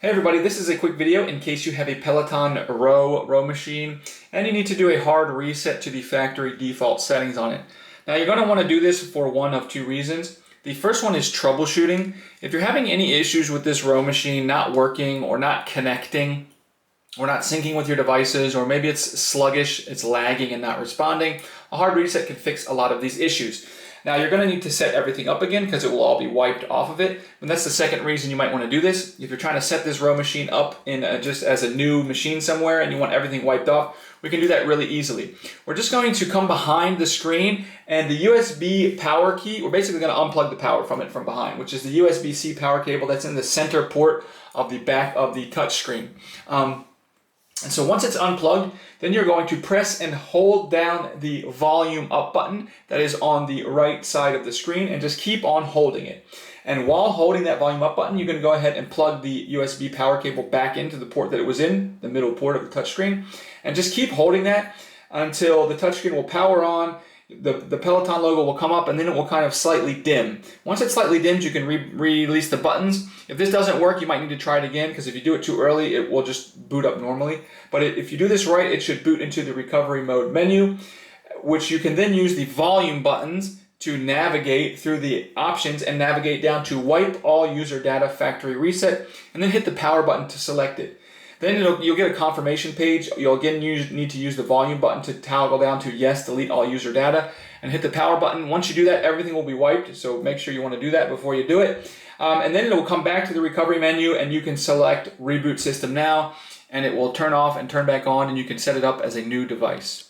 Hey everybody, this is a quick video in case you have a Peloton ROW Row Machine and you need to do a hard reset to the factory default settings on it. Now you're going to want to do this for one of two reasons. The first one is troubleshooting. If you're having any issues with this row machine not working or not connecting or not syncing with your devices, or maybe it's sluggish, it's lagging and not responding, a hard reset can fix a lot of these issues. Now you're going to need to set everything up again because it will all be wiped off of it. And that's the second reason you might want to do this. If you're trying to set this row machine up in just as a new machine somewhere and you want everything wiped off, we can do that really easily. We're just going to come behind the screen and the USB power key, we're basically going to unplug the power from it from behind, which is the USB-C power cable that's in the center port of the back of the touch screen. And so once it's unplugged, then you're going to press and hold down the volume up button that is on the right side of the screen and just keep on holding it. And while holding that volume up button, you're going to go ahead and plug the USB power cable back into the port that it was in, the middle port of the touchscreen, and just keep holding that until the touchscreen will power on. The Peloton logo will come up and then it will kind of slightly dim. Once it slightly dims, you can release the buttons. If this doesn't work, you might need to try it again because if you do it too early, it will just boot up normally. But if you do this right, it should boot into the recovery mode menu, which you can then use the volume buttons to navigate through the options and navigate down to wipe all user data factory reset, and then hit the power button to select it. Then you'll get a confirmation page. You'll again need to use the volume button to toggle down to yes, delete all user data, and hit the power button. Once you do that, everything will be wiped, so make sure you want to do that before you do it. And then it will come back to the recovery menu and you can select reboot system now, and it will turn off and turn back on and you can set it up as a new device.